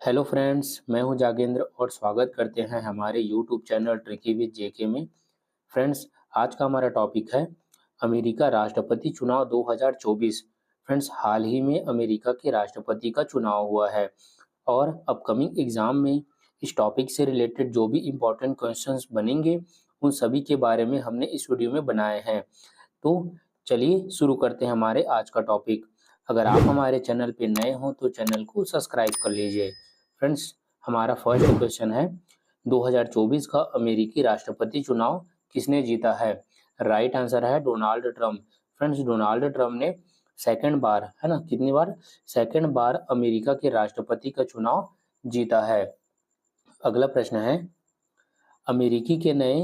Hello friends, मैं हूं जागेंद्र और स्वागत करते हैं हमारे यूट्यूब चैनल ट्रिकी विद जेके में। फ्रेंड्स, आज का हमारा टॉपिक है अमेरिका राष्ट्रपति चुनाव 2024। फ्रेंड्स, हाल ही में अमेरिका के राष्ट्रपति का चुनाव हुआ है और अपकमिंग एग्जाम में इस टॉपिक से रिलेटेड जो भी इम्पोर्टेंट क्वेश्चंस बनेंगे उन सभी के बारे में हमने इस वीडियो में बनाए हैं। तो चलिए शुरू करते हैं हमारे आज का टॉपिक। अगर आप हमारे चैनल पे नए हो तो चैनल को सब्सक्राइब कर लीजिए। फ्रेंड्स, हमारा फर्स्ट क्वेश्चन है 2024 का अमेरिकी राष्ट्रपति चुनाव किसने जीता है? राइट आंसर है Donald Trump. Friends, Donald Trump ने सेकंड बार, है ना, कितनी बार? सेकंड बार अमेरिका के राष्ट्रपति का चुनाव जीता है। अगला प्रश्न है अमेरिकी के नए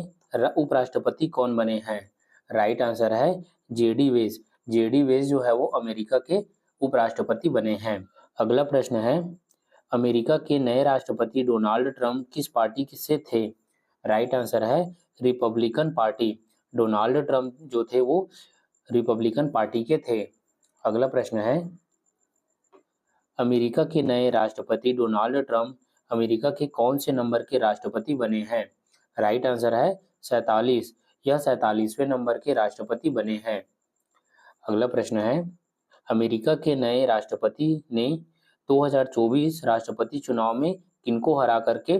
उपराष्ट्रपति कौन बने हैं? राइट आंसर है जेडी वेंस। जेडी वेंस जो है वो अमेरिका के उपराष्ट्रपति बने हैं। अगला प्रश्न है अमेरिका के नए राष्ट्रपति डोनाल्ड ट्रंप किस पार्टी से थे? राइट आंसर है रिपब्लिकन पार्टी। डोनाल्ड ट्रंप जो थे वो रिपब्लिकन पार्टी के थे। अगला प्रश्न है अमेरिका के नए राष्ट्रपति डोनाल्ड ट्रंप अमेरिका के कौन से नंबर के राष्ट्रपति बने हैं? राइट आंसर है 47। यह 47वें नंबर के राष्ट्रपति बने हैं। अगला प्रश्न है अमेरिका के नए राष्ट्रपति ने 2024 राष्ट्रपति चुनाव में किनको हरा करके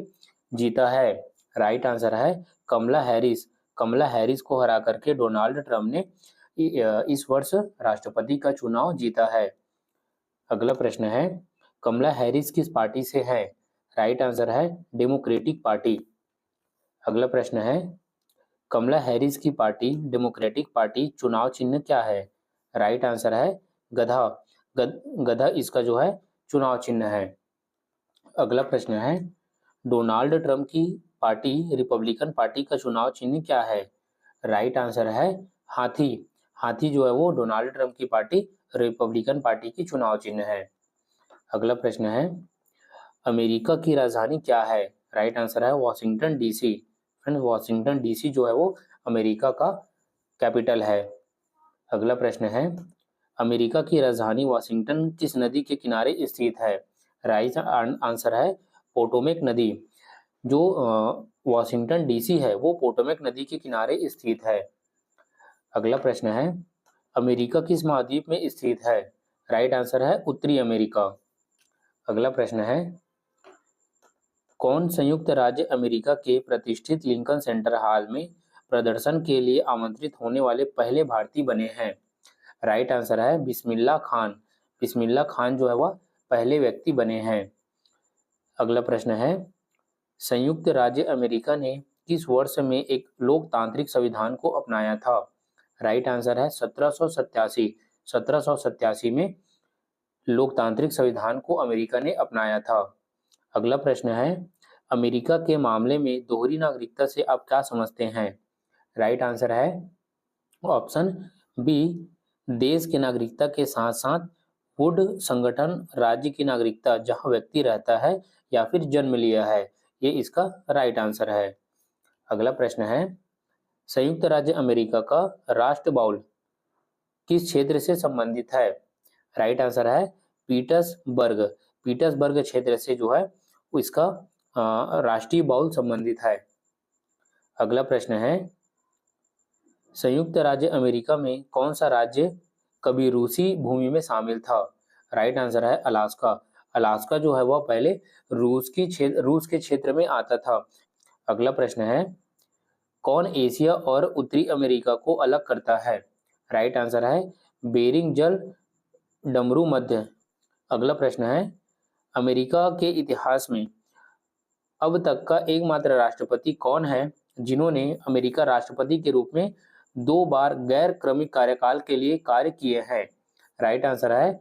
जीता है? राइट आंसर है कमला हैरिस। कमला हैरिस को हरा करके डोनाल्ड ट्रंप ने इस वर्ष राष्ट्रपति का चुनाव जीता है। अगला प्रश्न है कमला हैरिस किस पार्टी से है? राइट आंसर है डेमोक्रेटिक पार्टी। अगला प्रश्न है कमला हैरिस की पार्टी डेमोक्रेटिक पार्टी चुनाव चिन्ह क्या है? राइट आंसर है गधा। गधा इसका जो है चुनाव चिन्ह है। अगला प्रश्न है डोनाल्ड ट्रंप की पार्टी रिपब्लिकन पार्टी का चुनाव चिन्ह क्या है? राइट आंसर है हाथी। हाथी जो है वो डोनाल्ड ट्रंप की पार्टी रिपब्लिकन पार्टी की चुनाव चिन्ह है। अगला प्रश्न है अमेरिका की राजधानी क्या है? राइट आंसर है Washington DC. Friends, Washington DC जो है वो अमेरिका का कैपिटल है। अगला प्रश्न है अमेरिका की राजधानी वॉशिंगटन किस नदी के किनारे स्थित है? राइट आंसर है पोटोमेक नदी। जो वॉशिंगटन डीसी है वो पोटोमेक नदी के किनारे स्थित है। अगला प्रश्न है अमेरिका किस महाद्वीप में स्थित है? राइट आंसर है उत्तरी अमेरिका। अगला प्रश्न है कौन संयुक्त राज्य अमेरिका के प्रतिष्ठित लिंकन सेंटर हॉल में प्रदर्शन के लिए आमंत्रित होने वाले पहले भारतीय बने हैं? राइट आंसर है बिस्मिल्ला खान। बिस्मिल्ला खान जो है वह पहले व्यक्ति बने हैं। अगला प्रश्न है संयुक्त राज्य अमेरिका ने किस वर्ष में एक लोकतांत्रिक संविधान को अपनाया था? राइट आंसर है 1787। 1787 में लोकतांत्रिक संविधान को अमेरिका ने अपनाया था। अगला प्रश्न है अमेरिका के मामले में दोहरी नागरिकता से आप क्या समझते हैं? राइट आंसर है ऑप्शन बी, देश की नागरिकता के साथ साथ वुड संगठन राज्य की नागरिकता जहां व्यक्ति रहता है या फिर जन्म लिया है, ये इसका राइट आंसर है। अगला प्रश्न है संयुक्त राज्य अमेरिका का राष्ट्र बाउल किस क्षेत्र से संबंधित है? राइट आंसर है पीटर्सबर्ग। पीटर्सबर्ग क्षेत्र से जो है इसका राष्ट्रीय बाउल संबंधित है। अगला प्रश्न है संयुक्त राज्य अमेरिका में कौन सा राज्य कभी रूसी भूमि में शामिल था? राइट आंसर है अलास्का। अलास्का जो है वह पहले रूस के क्षेत्र में आता था। अगला प्रश्न है कौन एशिया और उत्तरी अमेरिका को अलग करता है? राइट आंसर है बेरिंग जल डमरू मध्य। अगला प्रश्न है अमेरिका के इतिहास में अब तक का एकमात्र राष्ट्रपति कौन है जिन्होंने अमेरिका राष्ट्रपति के रूप में 2 बार गैर क्रमिक कार्यकाल के लिए कार्य किए हैं? राइट आंसर है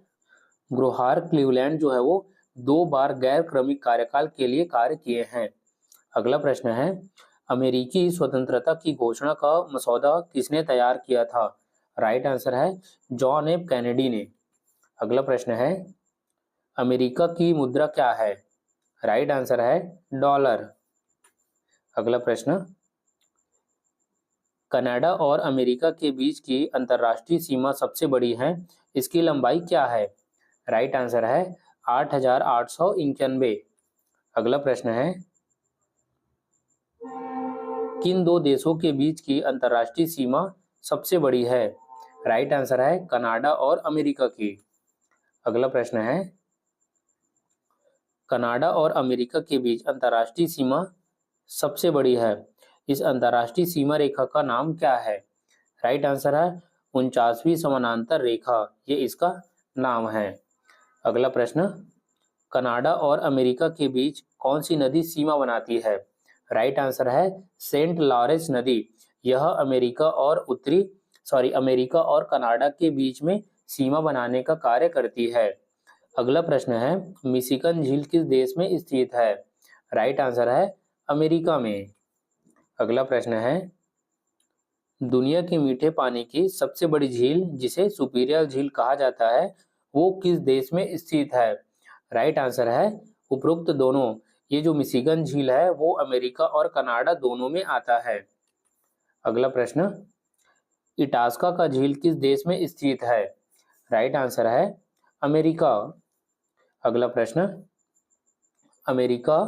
ग्रोहार क्लीवलैंड जो है वो 2 बार गैर क्रमिक कार्यकाल के लिए कार्य किए हैं। अगला प्रश्न है अमेरिकी स्वतंत्रता की घोषणा का मसौदा किसने तैयार किया था? राइट आंसर है जॉन एफ कैनेडी ने। अगला प्रश्न है अमेरिका की मुद्रा क्या है? राइट आंसर है डॉलर। अगला प्रश्न कनाडा और अमेरिका के बीच की अंतर्राष्ट्रीय सीमा सबसे बड़ी है, इसकी लंबाई क्या है? राइट आंसर है 8,891। अगला प्रश्न है, किन दो देशों के बीच की अंतर्राष्ट्रीय सीमा सबसे बड़ी है? राइट आंसर है कनाडा और अमेरिका की। अगला प्रश्न है, कनाडा और अमेरिका के बीच अंतर्राष्ट्रीय सीमा सबसे बड़ी है, इस अंतर्राष्ट्रीय सीमा रेखा का नाम क्या है? राइट आंसर है 49वीं समानांतर रेखा, ये इसका नाम है। अगला प्रश्न, कनाडा और अमेरिका के बीच कौन सी नदी सीमा बनाती है? राइट आंसर है सेंट लॉरेंस नदी। यह अमेरिका और कनाडा के बीच में सीमा बनाने का कार्य करती है। अगला प्रश्न है, मिशिगन झील किस देश में स्थित है? राइट आंसर है अमेरिका में। अगला प्रश्न है, दुनिया के मीठे पानी की सबसे बड़ी झील जिसे सुपीरियर झील कहा जाता है वो किस देश में स्थित है? राइट आंसर है उपरोक्त दोनों। ये जो मिशिगन झील है वो अमेरिका और कनाडा दोनों में आता है। अगला प्रश्न, इटास्का का झील किस देश में स्थित है? राइट आंसर है अमेरिका। अगला प्रश्न, अमेरिका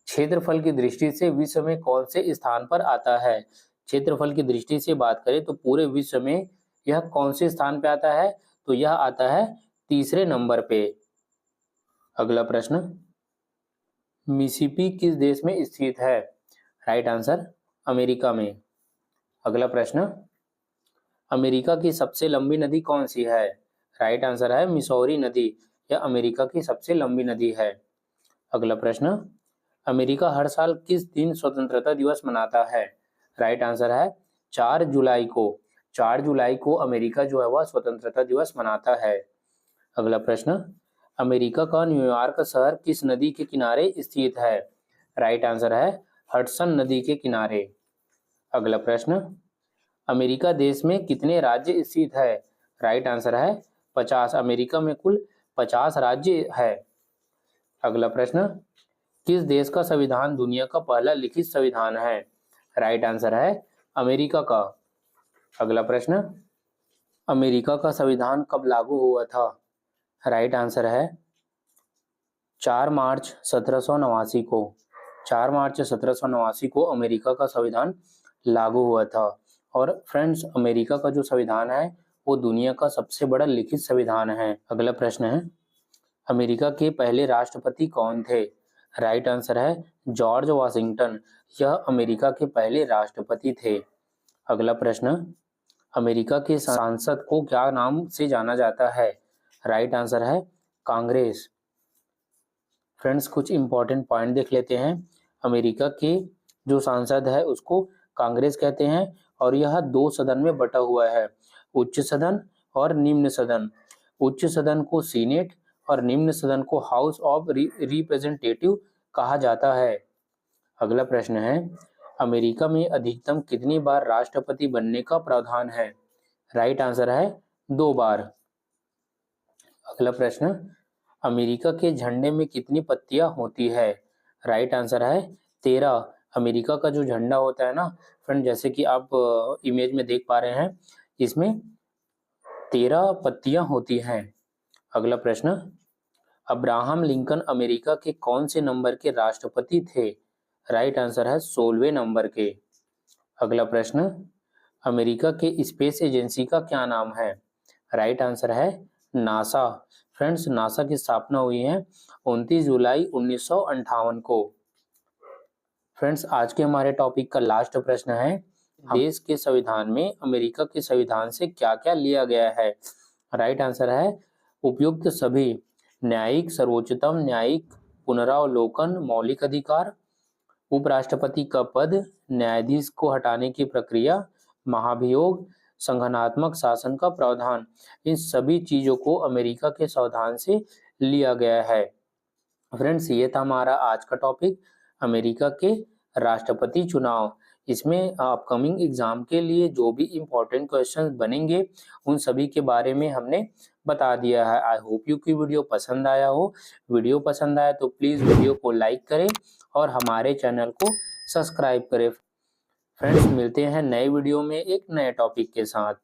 क्षेत्रफल की दृष्टि से विश्व में कौन से स्थान पर आता है? क्षेत्रफल की दृष्टि से बात करें तो पूरे विश्व में यह कौन से स्थान पे आता है? तो यह आता है तीसरे नंबर पे। अगला प्रश्न, मिसिसिपी किस देश में स्थित है? राइट आंसर अमेरिका में। अगला प्रश्न, अमेरिका की सबसे लंबी नदी कौन सी है? राइट आंसर है मिसौरी नदी। यह अमेरिका की सबसे लंबी नदी है। अगला प्रश्न, अमेरिका हर साल किस दिन स्वतंत्रता दिवस मनाता है? राइट आंसर है 4 जुलाई को। 4 जुलाई को अमेरिका जो है वह स्वतंत्रता दिवस मनाता है। अगला प्रश्न, अमेरिका का न्यूयॉर्क शहर किस नदी के किनारे स्थित है? राइट आंसर है हडसन नदी के किनारे। अगला प्रश्न, अमेरिका देश में कितने राज्य स्थित है? राइट आंसर है 50। अमेरिका में कुल 50 राज्य है। अगला प्रश्न, किस देश का संविधान दुनिया का पहला लिखित संविधान है? राइट आंसर है अमेरिका का। अगला प्रश्न, अमेरिका का संविधान कब लागू हुआ था? राइट आंसर है 4 मार्च 1789 को। 4 मार्च 1789 को अमेरिका का संविधान लागू हुआ था। और फ्रेंड्स, अमेरिका का जो संविधान है वो दुनिया का सबसे बड़ा लिखित संविधान है। अगला प्रश्न है, अमेरिका के पहले राष्ट्रपति कौन थे? राइट आंसर है जॉर्ज वाशिंगटन। यह अमेरिका के पहले राष्ट्रपति थे। अगला प्रश्न, अमेरिका के सांसद को क्या नाम से जाना जाता है? राइट आंसर है कांग्रेस। फ्रेंड्स, कुछ इंपॉर्टेंट पॉइंट देख लेते हैं। अमेरिका के जो सांसद है उसको कांग्रेस कहते हैं और यह 2 सदन में बटा हुआ है, उच्च सदन और निम्न सदन। उच्च सदन को सीनेट और निम्न सदन को हाउस ऑफ रिप्रेजेंटेटिव कहा जाता है। अगला प्रश्न है, अमेरिका में अधिकतम कितनी बार राष्ट्रपति बनने का प्रावधान है? राइट आंसर है 2 बार। अगला प्रश्न, अमेरिका के झंडे में कितनी पत्तियां होती है? राइट आंसर है 13। अमेरिका का जो झंडा होता है ना फ्रेंड, जैसे कि आप इमेज में देख पा रहे हैं, इसमें 13 पत्तियां होती हैं। अगला प्रश्न, अब्राहम लिंकन अमेरिका के कौन से नंबर के राष्ट्रपति थे? राइट आंसर है 16वें नंबर के। अगला प्रश्न, अमेरिका के स्पेस एजेंसी का क्या नाम है? राइट आंसर है नासा। फ्रेंड्स, नासा की स्थापना हुई है 29 जुलाई 1958 को। फ्रेंड्स, आज के हमारे टॉपिक का लास्ट प्रश्न है, देश के संविधान में अमेरिका के संविधान से क्या क्या लिया गया है? राइट आंसर है उपयुक्त सभी। न्यायिक, सर्वोच्चतम न्यायिक, पुनरावलोकन, मौलिक अधिकार, उपराष्ट्रपति का पद, न्यायाधीश को हटाने की प्रक्रिया, महाभियोग, संगठनात्मक शासन का प्रावधान, इन सभी चीजों को अमेरिका के संविधान से लिया गया है। फ्रेंड्स, ये था हमारा आज का टॉपिक, अमेरिका के राष्ट्रपति चुनाव। इसमें अपकमिंग एग्जाम के लिए जो भी इम्पोर्टेंट क्वेश्चंस बनेंगे उन सभी के बारे में हमने बता दिया है। आई होप यू की वीडियो पसंद आया हो। वीडियो पसंद आया तो प्लीज़ वीडियो को लाइक करें और हमारे चैनल को सब्सक्राइब करें। फ्रेंड्स, मिलते हैं नए वीडियो में एक नए टॉपिक के साथ।